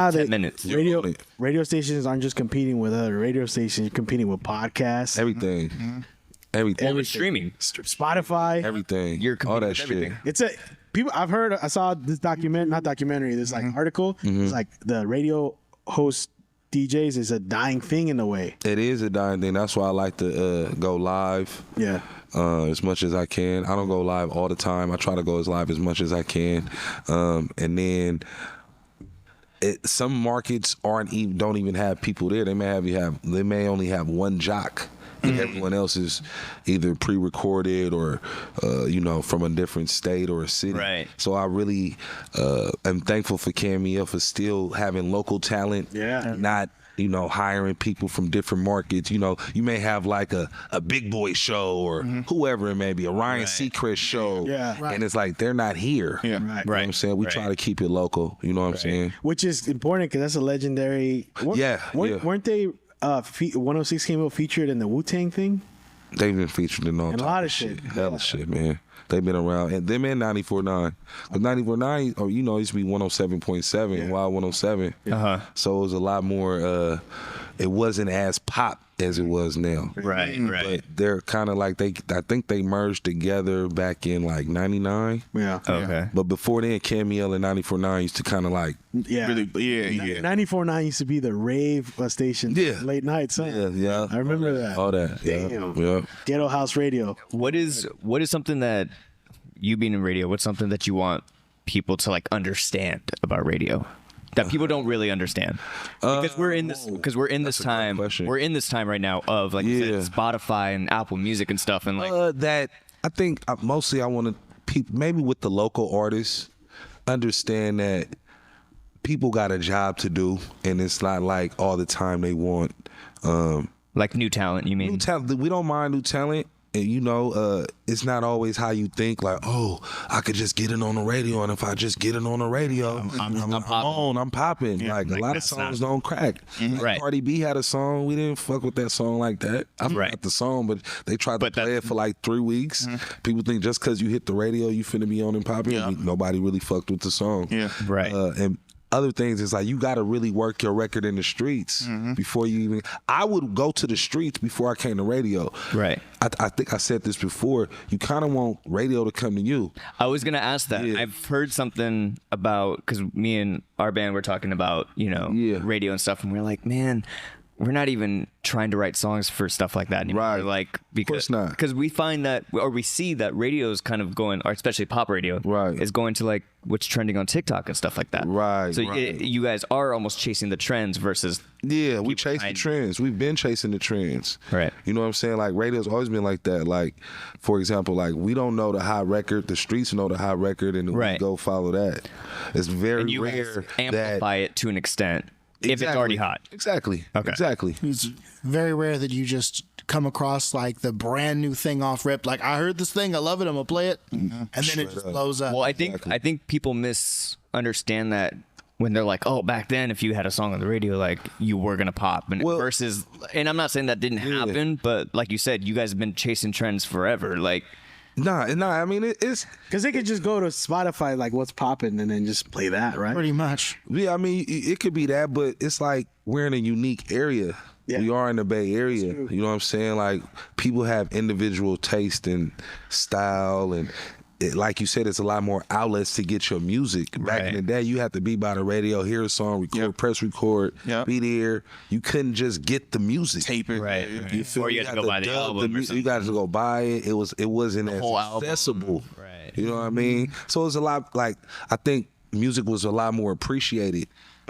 10 minutes. Radio stations aren't just competing with other radio stations. You're competing with podcasts. Everything. Everything. Well, streaming. Spotify. Everything. You're all competing that with shit. everything. It's a people. I saw this this like article. It's like the radio host DJs is a dying thing in a way. It is a dying thing. That's why I like to go live. Yeah. As much as I can. I don't go live all the time. I try to go as live as much as I can. And then some markets don't even have people there. They may only have one jock. And everyone else is either pre-recorded or, from a different state or a city. Right. So I really am thankful for Cameo for still having local talent. Yeah. Not, hiring people from different markets. You may have like a Big Boy show or whoever it may be, a Ryan Seacrest show. Yeah. And it's like, they're not here. Yeah. Right. You know what I'm saying? We try to keep it local. You know what I'm saying? Which is important because that's a legendary. Weren't they? 106 came out featured in the Wu-Tang thing. They've been featured in all And a lot of shit. Hell of shit, man. They've been around, and them and 94.9. But 94.9, used to be 107.7, Wild 107. So it was a lot more. It wasn't as pop as it was now. Right. But they're kind of like I think they merged together back in like 99. Yeah. Okay. But before then, Camille and 94.9 used to kind of like. Yeah. Really, yeah. 94.9 used to be the rave station. Yeah. Late nights. Huh? Yeah. I remember that. All that. Damn. Yeah. Ghetto house radio. What is something that you being in radio? What's something that you want people to like understand about radio that people don't really understand? Because we're in this time. We're in this time right now of like you said, Spotify and Apple Music and stuff, and like that. I think mostly I want to people maybe with the local artists understand that people got a job to do, and it's not like all the time they want. like new talent. You mean New talent? We don't mind new talent. And it's not always how you think. Like, oh, I could just get it on the radio, and if I just get it on the radio, I'm popping. Yeah, like a lot of songs don't crack. Right. Cardi B had a song. We didn't fuck with that song like that. I forgot the song, but they tried to play it for like 3 weeks. People think just because you hit the radio, you finna be on and popping. Nobody really fucked with the song. Yeah. Right. And other things is like you got to really work your record in the streets before you even. I would go to the streets before I came to radio. Right. I think I said this before. You kind of want radio to come to you. I was gonna ask that. Yeah. I've heard something about because me and our band were talking about radio and stuff, and we're like, man, we're not even trying to write songs for stuff like that anymore. Right. Like because Of course not. Because we find that, or we see that radio is kind of going, or especially pop radio, Right. is going to like what's trending on TikTok and stuff like that. Right, So right. you guys are almost chasing the trends versus. Yeah, we people chase the behind- trends. We've been chasing the trends. Right. You know what I'm saying? Like radio's always been like that. Like, for example, like we don't know the hot record. The streets know the hot record, and we Right. go follow that. It's very And you guys rare amplify it to an extent if it's already hot. Exactly. Okay. Exactly. It's very rare that you just come across like the brand new thing off rip. Like, I heard this thing, I love it, I'm gonna play it, and then it just blows up. Well, I think people misunderstand that when they're like, oh, back then if you had a song on the radio, like you were gonna pop, and versus, and I'm not saying that didn't happen, but like you said, you guys have been chasing trends forever. Like, Nah. I mean, it's Because they could just go to Spotify, like what's popping, and then just play that, right? Pretty much. yeah. I mean, it could be that, but it's like we're in a unique area. Yeah. We are in the Bay Area. You know what I'm saying? Like people have individual taste and style, and like you said, it's a lot more outlets to get your music. Back in the day, you had to be by the radio, hear a song, record, press record, be there. You couldn't just get the music. Tape it. right. You feel Or you me? had to go buy the dub album or you got to go buy it. It wasn't as whole album. accessible. Right. You know what I mean? So it's a lot like I think music was a lot more appreciated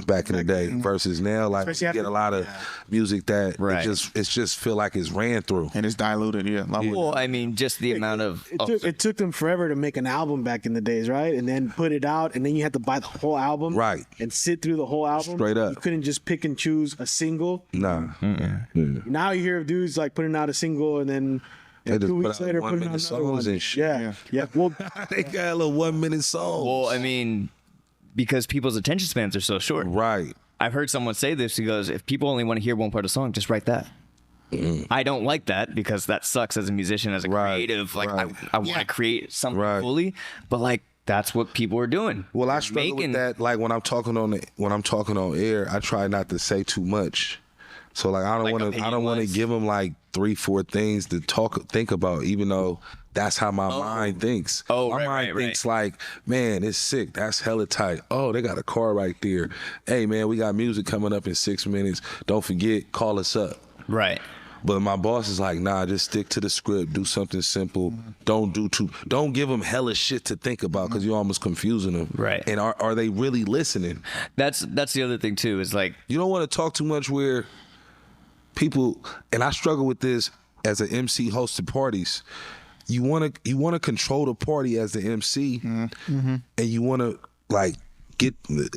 back in the day versus now. Like Especially you get after- a lot of music that Right. it's just feel like it's ran through. And it's diluted, a lot more. Well, I mean, just the amount of. It took them forever to make an album back in the days, right? And then put it out, and then you had to buy the whole album, Right. And sit through the whole album. Straight up. You couldn't just pick and choose a single. Nah. Now you hear of dudes like putting out a single, and then They just 2 put weeks out later 1 putting out minute another one. songs and shit. Yeah. Well, They got a little 1 minute songs. Well, I mean, because people's attention spans are so short. right. I've heard someone say this. He goes, if people only want to hear one part of the song, just write that. I don't like that because that sucks as a musician, as a Right, creative. Like, right. I want to create something Right. fully, but like, that's what people are doing. Well, I struggle with that. Like when I'm talking on air, I try not to say too much. So like I don't want to give them like 3-4 things to think about, even though that's how my mind thinks. My mind thinks like, man, it's sick. That's hella tight. Oh, they got a car right there. Hey man, we got music coming up in 6 minutes. Don't forget, call us up. Right. But my boss is like, nah, just stick to the script. Do something simple. Don't give them hella shit to think about because you're almost confusing them. Right. And are they really listening? That's the other thing too, is like, you don't want to talk too much where people, and I struggle with this as an MC hosted parties. You want to control the party as the MC, and you want to like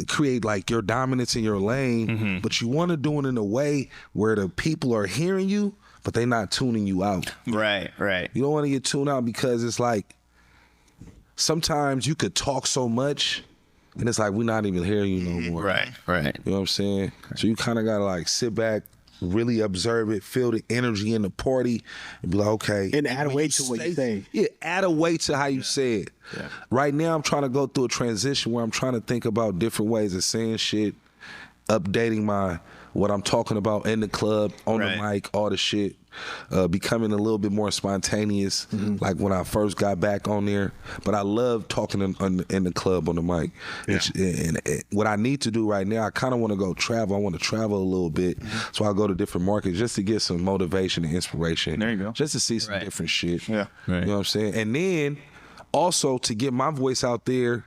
create like your dominance in your lane, but you want to do it in a way where the people are hearing you, but they're not tuning you out. Right. You don't want to get tuned out because it's like sometimes you could talk so much, and it's like we're not even hearing you no more. Right. You know what I'm saying? So you kind of gotta like sit back, really observe it, feel the energy in the party, and be like, okay. And add weight to what you say. Yeah, add a weight to how you say it. Yeah. Right now, I'm trying to go through a transition where I'm trying to think about different ways of saying shit, updating what I'm talking about in the club, on the mic, all the shit, becoming a little bit more spontaneous, like when I first got back on there. But I love talking in the club on the mic. Yeah. And what I need to do right now, I kind of want to go travel. I want to travel a little bit. So I go to different markets just to get some motivation and inspiration. There you go. Just to see some different shit. Yeah. You know what I'm saying? And then also to get my voice out there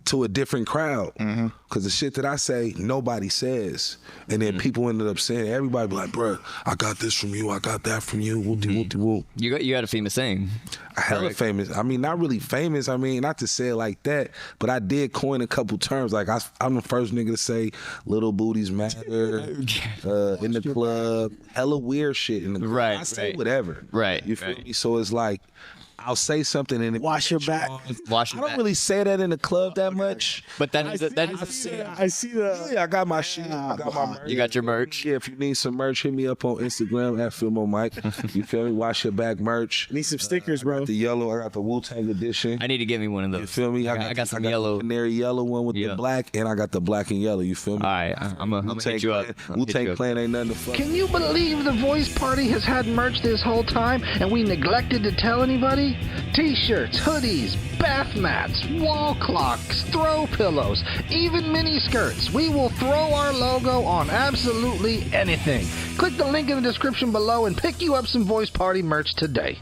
to a different crowd, because the shit that I say nobody says, and then people ended up saying, everybody be like, bruh, I got this from you, I got that from you, whoop-de-whoop-de-whoop. You got a famous saying. Hella famous. I mean, not really famous. I mean, not to say it like that, but I did coin a couple terms. Like I'm the first nigga to say little booties matter in the club. Hella weird shit in the club. I say whatever. Right. You feel me? So it's like, I'll say something and wash your back. I don't really say that in the club that much. But I see the. Yeah, I got my shit. I got my merch. You got your merch? Yeah, if you need some merch, hit me up on Instagram at FilmoMike. You feel me? Wash your back merch. Need some stickers, bro. The yellow, I got the Wu-Tang edition. I need to get me one of those. You feel me? I got some yellow. The canary yellow one with the black, and I got the black and yellow. You feel me? All right, I'm gonna hit you up. Wu-Tang Clan ain't nothing to fuck. Can you believe the Voice Party has had merch this whole time and we neglected to tell anybody? T-shirts, hoodies, bath mats, wall clocks, throw pillows, even mini skirts. We will throw our logo on absolutely anything. Click the link in the description below and pick you up some Voice Party merch today.